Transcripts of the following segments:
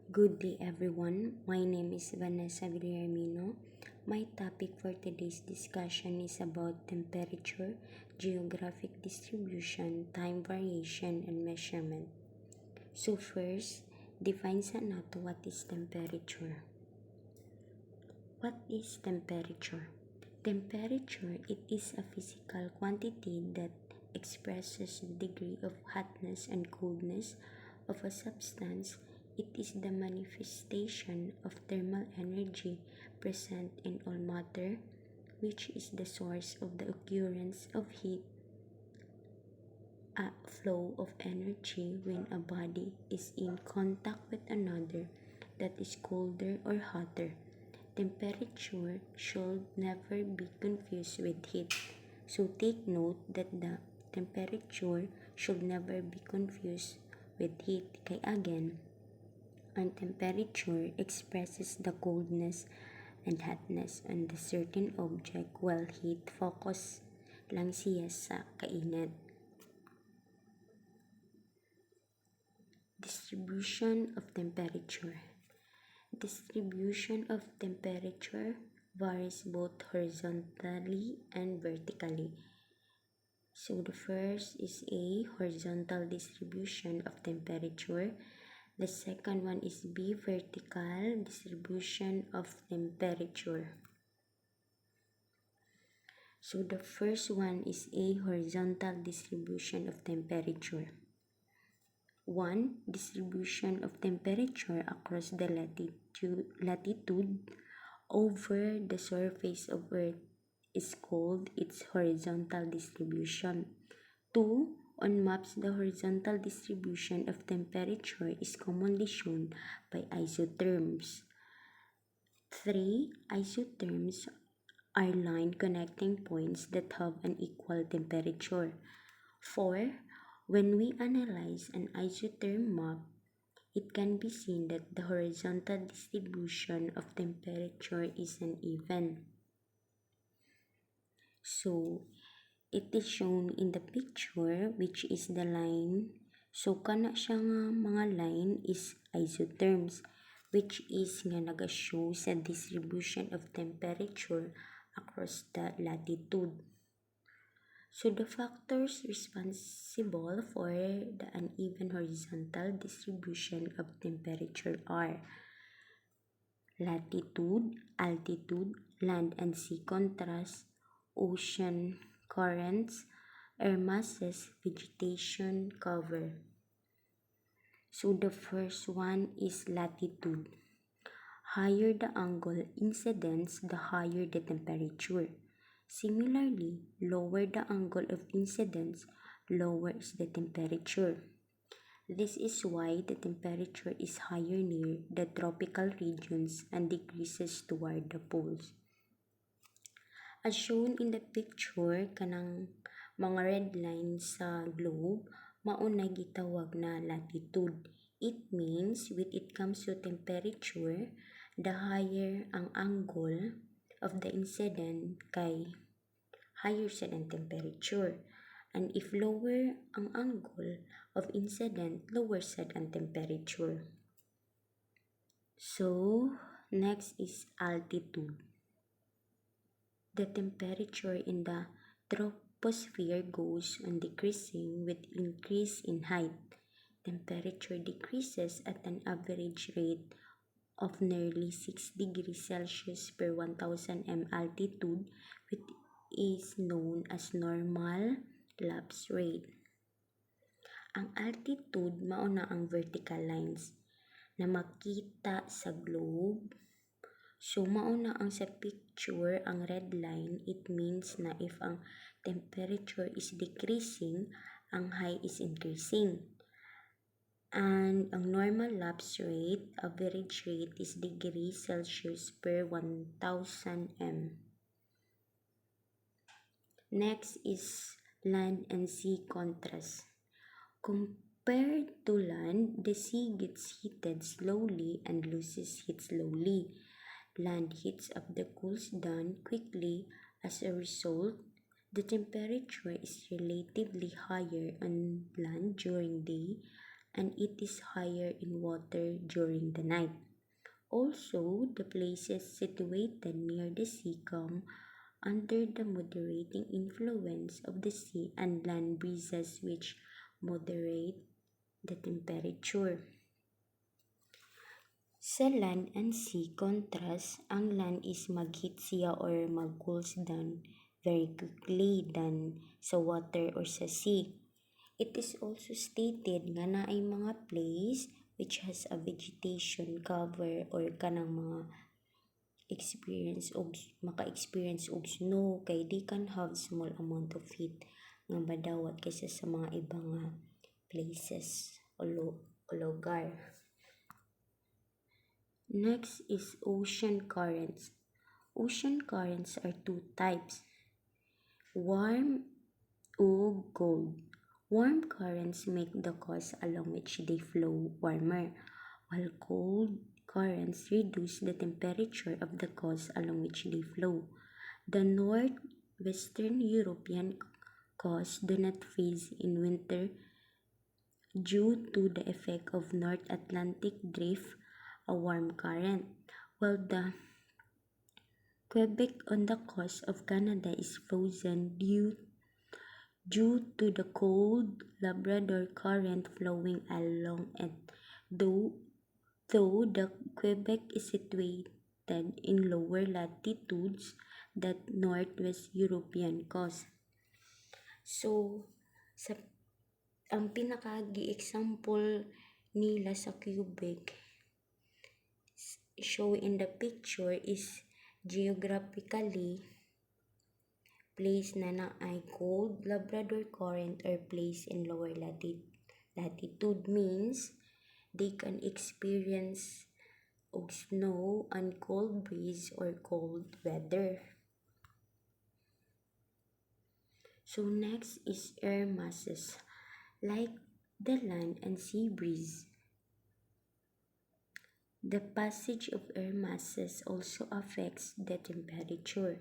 Good day everyone, my name is Vanessa Villarmino. My topic for today's discussion is about temperature, geographic distribution, time variation, and measurement. So first, define sa nato what is temperature. What is temperature? Temperature, it is a physical quantity that expresses the degree of hotness and coldness of a substance. It is the manifestation of thermal energy present in all matter, which is the source of the occurrence of heat, a flow of energy when a body is in contact with another that is colder or hotter. Temperature should never be confused with heat. So take note that the temperature should never be confused with heat. Kaya again, ang temperature expresses the coldness and hotness on the certain object while heat focus lang siya sa kainat. Distribution of temperature. Distribution of temperature varies both horizontally and vertically. So the first is a horizontal distribution of temperature. The second one is B, vertical distribution of temperature. So the first one is a horizontal distribution of temperature. 1. Distribution of temperature across the latitude over the surface of Earth is called its horizontal distribution. 2. On maps, the horizontal distribution of temperature is commonly shown by isotherms. 3. Isotherms are line connecting points that have an equal temperature. 4. When we analyze an isotherm map, it can be seen that the horizontal distribution of temperature is uneven. So, it is shown in the picture, which is the line. So, kana siya nga mga line is isotherms, which is nga naga-show sa distribution of temperature across the latitude. So the factors responsible for the uneven horizontal distribution of temperature are latitude, altitude, land and sea contrast, ocean currents, air masses, vegetation cover. So the first one is latitude. Higher the angle incidence, the higher the temperature. Similarly, lower the angle of incidence, lower is the temperature. This is why the temperature is higher near the tropical regions and decreases toward the poles. As shown in the picture, kanang mga red lines sa globe, mauna gitawag na latitude. It means when it comes to temperature, the higher ang angle of the incident kay higher sa ang temperature. And if lower ang angle of incident, lower sa ang temperature. So, next is altitude. The temperature in the troposphere goes on decreasing with increase in height. Temperature decreases at an average rate of nearly 6 degrees Celsius per 1,000 m altitude, which is known as normal lapse rate. Ang altitude mao na ang vertical lines na makita sa globe. So mao na ang sa picture, ang red line, it means na if ang temperature is decreasing, ang high is increasing. And ang normal lapse rate, average rate is degrees Celsius per 1,000 m. Next is land and sea contrast. Compared to land, the sea gets heated slowly and loses heat slowly. Land heats up the cools down quickly. As a result, the temperature is relatively higher on land during day and it is higher in water during the night. Also, the places situated near the sea come under the moderating influence of the sea and land breezes which moderate the temperature. Sa land and sea contrast, ang land is mag-heat siya or mag-cools down very quickly than sa water or sa sea. It is also stated nga na ay mga place which has a vegetation cover or kanang mga maka-experience og snow kay they can have small amount of heat nga madawat kaysa sa mga ibang places o lugar. Next is ocean currents. Ocean currents are two types, warm ug cold. Warm currents make the coast along which they flow warmer, while cold currents reduce the temperature of the coast along which they flow. The northwestern European coasts do not freeze in winter due to the effect of North Atlantic drift, a warm current, while the Quebec on the coast of Canada is frozen due to the cold Labrador current flowing along it. Though the Quebec is situated in lower latitudes than Northwest European coast. So, ang pinaka-example nila sa Quebec show in the picture is geographically place na ay cold Labrador current or place in lower latitude means they can experience og snow and cold breeze or cold weather. So next is air masses. Like the land and sea breeze, the passage of air masses also affects the temperature.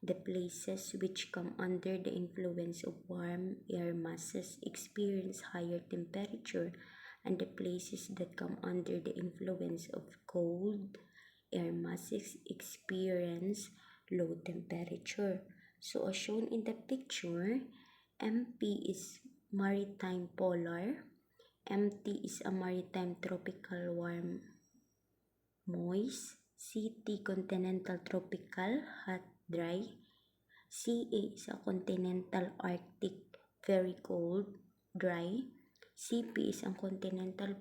The places which come under the influence of warm air masses experience higher temperature, and the places that come under the influence of cold air masses experience low temperature. So as shown in the picture, MP is maritime polar, MT is a maritime tropical warm moist, CT continental tropical hot dry, CA is a continental arctic very cold dry, CP is a continental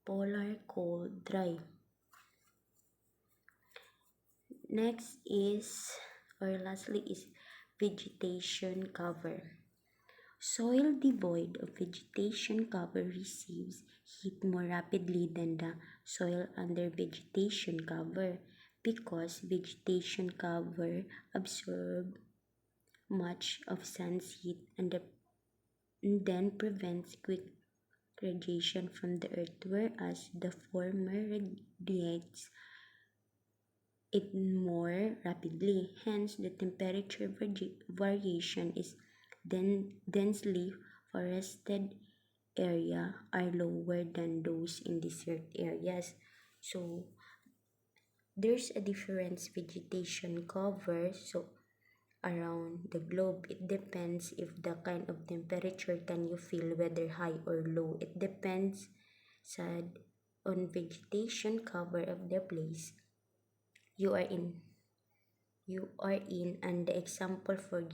polar cold dry. Next is, or lastly is, vegetation cover. Soil devoid of vegetation cover receives heat more rapidly than the soil under vegetation cover because vegetation cover absorbs much of sun's heat and then prevents quick radiation from the earth, whereas the former radiates it more rapidly. Hence, the temperature variation is densely forested area are lower than those in desert areas. So, there's a different vegetation cover around the globe. It depends if the kind of temperature can you feel, whether high or low. It depends on vegetation cover of the place you are in, and the example for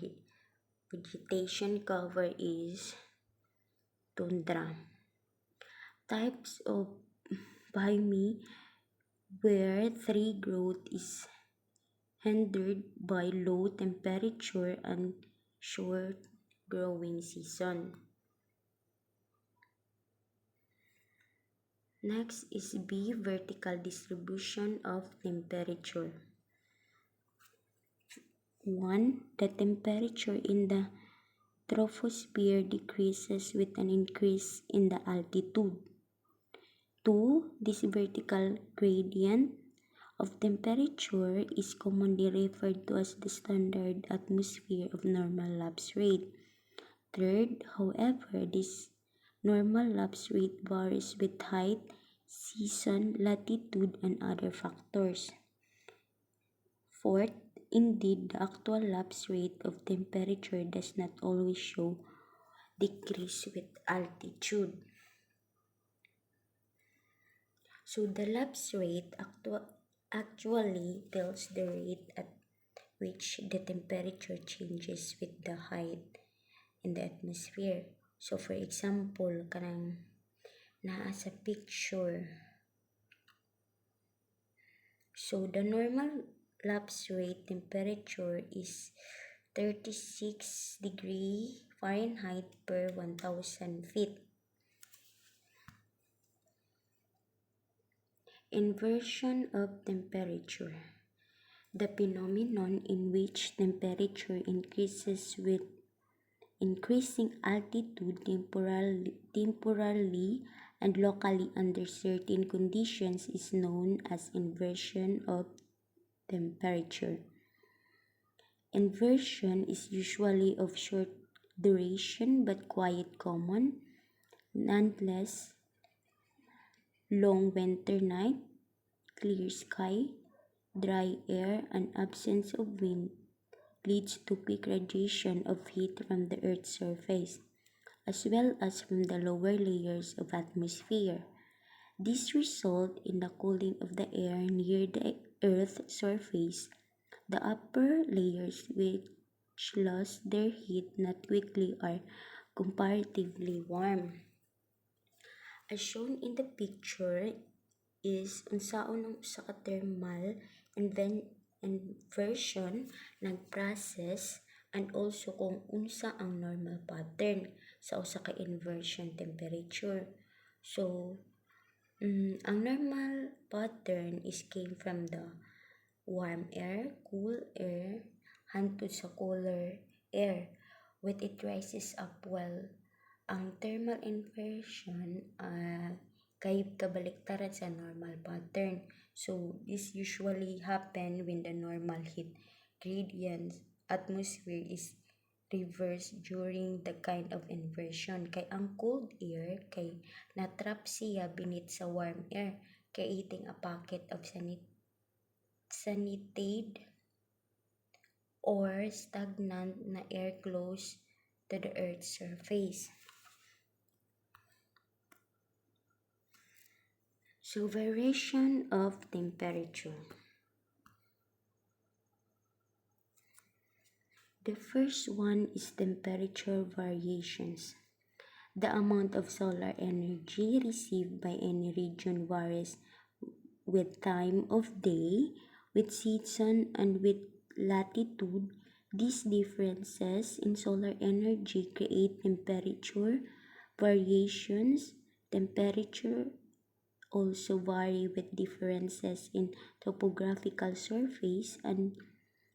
vegetation cover is tundra. Types of biome where tree growth is hindered by low temperature and short growing season. Next is B, vertical distribution of temperature. 1. The temperature in the troposphere decreases with an increase in the altitude. 2. This vertical gradient of temperature is commonly referred to as the standard atmosphere of normal lapse rate. 3. However, this Normal lapse rate varies with height, season, latitude, and other factors. Fourth, indeed, the actual lapse rate of temperature does not always show decrease with altitude. So the lapse rate actually tells the rate at which the temperature changes with the height in the atmosphere. So for example, kanang naa sa picture. So the normal lapse rate temperature is 36 degree Fahrenheit per 1000 feet. Inversion of temperature. The phenomenon in which temperature increases with increasing altitude temporarily and locally under certain conditions is known as inversion of temperature. Inversion is usually of short duration but quite common. Nonetheless, long winter night, clear sky, dry air, and absence of wind leads to peak radiation of heat from the Earth's surface, as well as from the lower layers of atmosphere. This results in the cooling of the air near the Earth's surface. The upper layers, which lose their heat not quickly, are comparatively warm. As shown in the picture is unsaon ang usa ka thermal inversion nag-process and also kung unsa ang normal pattern sa usa ka inversion temperature. So, ang normal pattern is came from the warm air, cool air, hantod sa cooler air, with it rises up while ang thermal inversion kay kabaliktaran sa normal pattern. So, this usually happen when the normal heat gradient atmosphere is reversed during the kind of inversion. Kay ang cold air kay natrap siya beneath sa warm air, creating a pocket of sanitade or stagnant na air close to the Earth's surface. So, variation of temperature. The first one is temperature variations. The amount of solar energy received by any region varies with time of day, with season, and with latitude. These differences in solar energy create temperature variations. Temperature also vary with differences in topographical surface and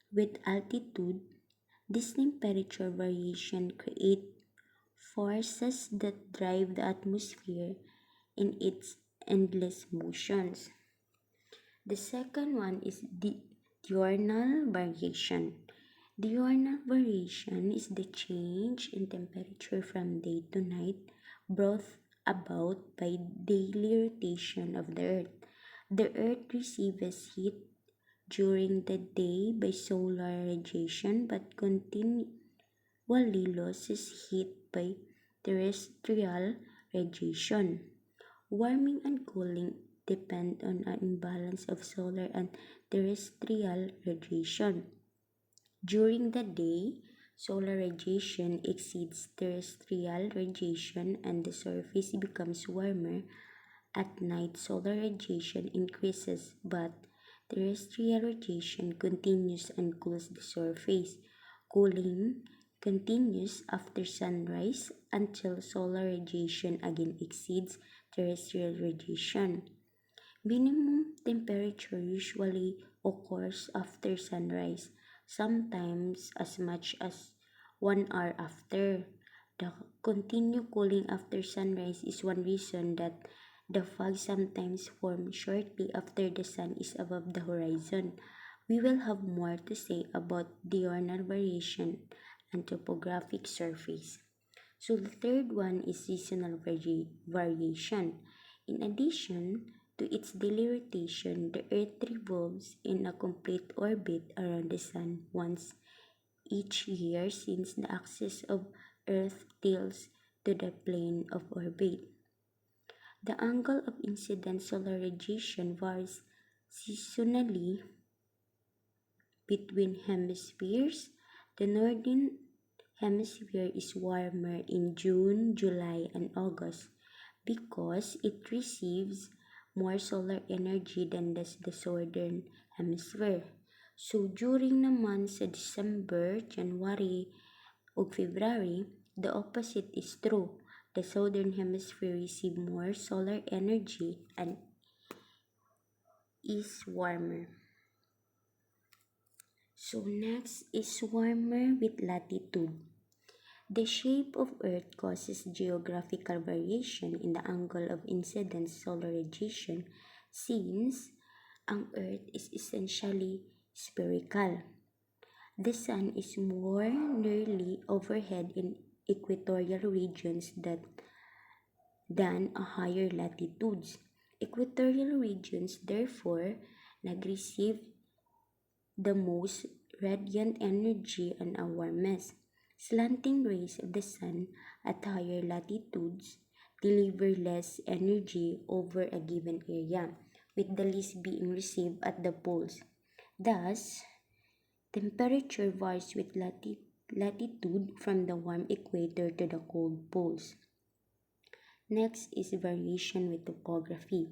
with altitude. This temperature variation create forces that drive the atmosphere in its endless motions. The second one is the diurnal variation. Diurnal variation is the change in temperature from day to night brought about by daily rotation of the Earth. The Earth receives heat during the day by solar radiation but continually loses heat by terrestrial radiation. Warming and cooling depend on an imbalance of solar and terrestrial radiation. During the day, solar radiation exceeds terrestrial radiation and the surface becomes warmer. At night, solar radiation increases, but terrestrial radiation continues and cools the surface. Cooling continues after sunrise until solar radiation again exceeds terrestrial radiation. Minimum temperature usually occurs after sunrise, sometimes as much as 1 hour after. The continued cooling after sunrise is one reason that the fog sometimes forms shortly after the sun is above the horizon. We will have more to say about diurnal variation and topographic surface. So the third one is seasonal variation. In addition to its daily rotation, the Earth revolves in a complete orbit around the Sun once each year since the axis of Earth tilts to the plane of orbit. The angle of incident solar radiation varies seasonally between hemispheres. The northern hemisphere is warmer in June, July, and August because it receives more solar energy than does the southern hemisphere. So during the months of December, January, or February, the opposite is true. The southern hemisphere receives more solar energy and is warmer. So next is warmer with latitude. The shape of Earth causes geographical variation in the angle of incident solar radiation since ang Earth is essentially spherical. The Sun is more nearly overhead in equatorial regions than a higher latitudes. Equatorial regions therefore nag-receive the most radiant energy and our warmest. Slanting rays of the sun at higher latitudes deliver less energy over a given area, with the least being received at the poles. Thus, temperature varies with latitude from the warm equator to the cold poles. Next is variation with topography.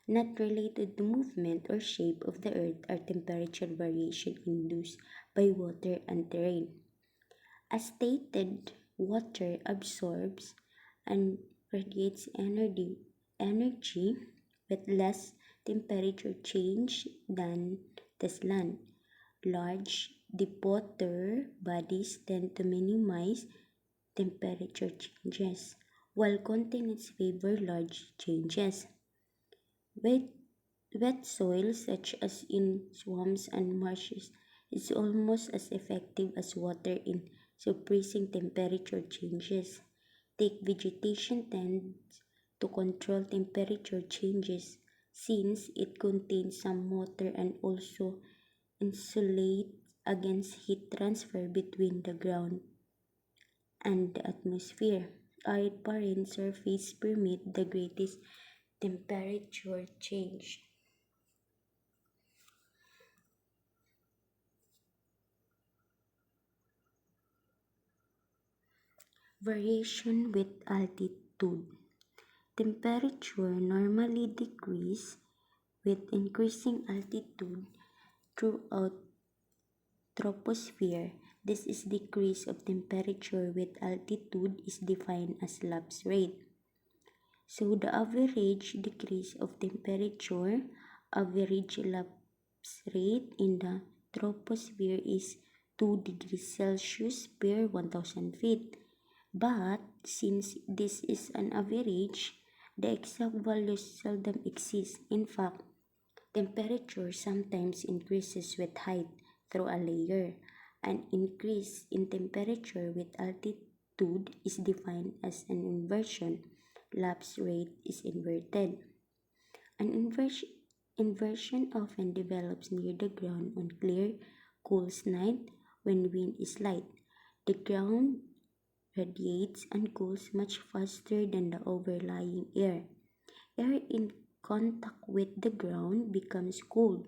Not related to movement or shape of the earth are temperature variation induced by water and terrain. As stated, water absorbs and radiates energy with less temperature change than does land. Large deep water bodies tend to minimize temperature changes, while continents favor large changes. Wet, wet soil, such as in swamps and marshes, is almost as effective as water in suppressing temperature changes. Thick vegetation tends to control temperature changes since it contains some water and also insulates against heat transfer between the ground and the atmosphere. Arid barren surface permit the greatest temperature change. Variation with altitude. Temperature normally decreases with increasing altitude throughout troposphere. This is decrease of temperature with altitude is defined as lapse rate. So the average decrease of temperature, average lapse rate in the troposphere is 2 degrees Celsius per 1000 feet. But since this is an average, the exact values seldom exist. In fact, temperature sometimes increases with height through a layer. An increase in temperature with altitude is defined as an inversion. Lapse rate is inverted. An inversion often develops near the ground on clear, cool nights when wind is light. The ground radiates and cools much faster than the overlying air. Air in contact with the ground becomes cold,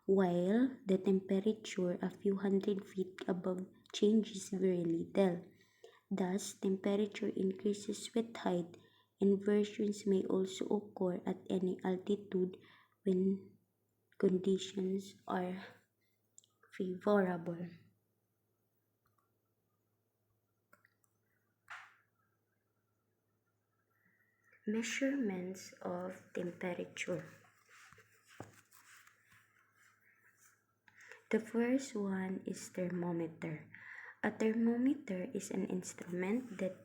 while the temperature a few hundred feet above changes very little. Thus, temperature increases with height. Inversions may also occur at any altitude when conditions are favorable. Measurements of temperature. The first one is thermometer. A thermometer is an instrument that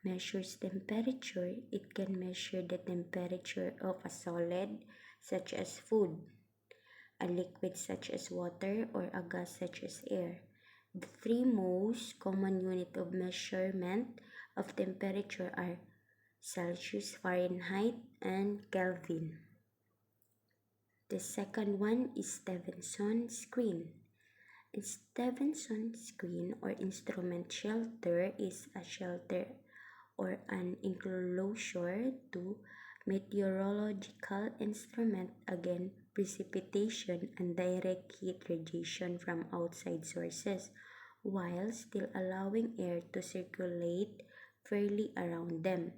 measures temperature. It can measure the temperature of a solid, such as food, a liquid such as water, or a gas such as air. The three most common units of measurement of temperature are Celsius, Fahrenheit, and Kelvin. The second one is Stevenson screen. A Stevenson screen or instrument shelter is a shelter or an enclosure to meteorological instrument against precipitation and direct heat radiation from outside sources, while still allowing air to circulate freely around them.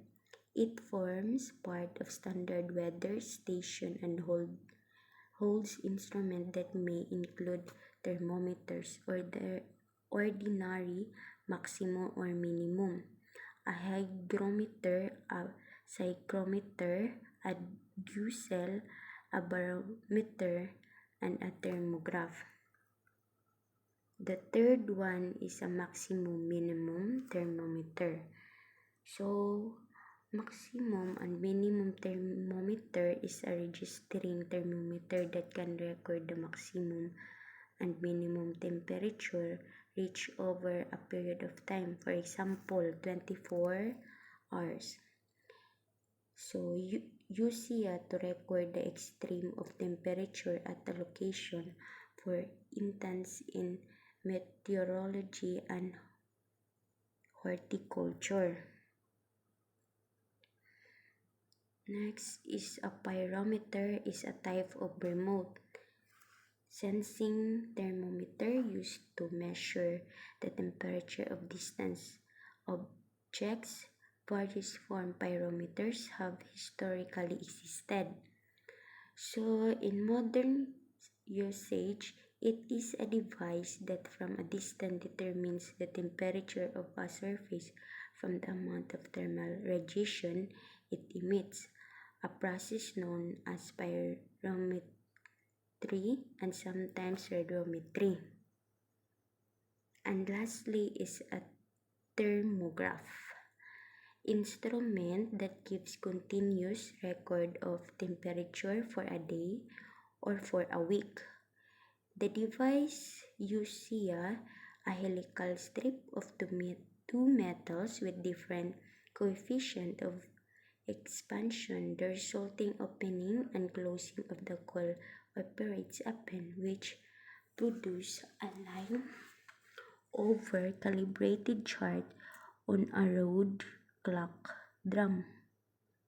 It forms part of standard weather station and holds instruments that may include thermometers or the ordinary maximum or minimum, a hygrometer, a psychrometer, a dewcell, a barometer, and a thermograph. The third one is a maximum minimum thermometer. So, maximum and minimum thermometer is a registering thermometer that can record the maximum and minimum temperature reached over a period of time, for example, 24 hours. So, use it to record the extreme of temperature at a location, for instance in meteorology and horticulture. Next is a pyrometer is a type of remote sensing thermometer used to measure the temperature of distant objects. Various form pyrometers have historically existed. So in modern usage, it is a device that from a distance determines the temperature of a surface from the amount of thermal radiation it emits, a process known as pyrometry and sometimes radiometry. And lastly is a thermograph, instrument that gives continuous record of temperature for a day or for a week. The device uses a helical strip of two metals with different coefficient of expansion. The resulting opening and closing of the coil operates a pen which produces a line over calibrated chart on a road clock drum.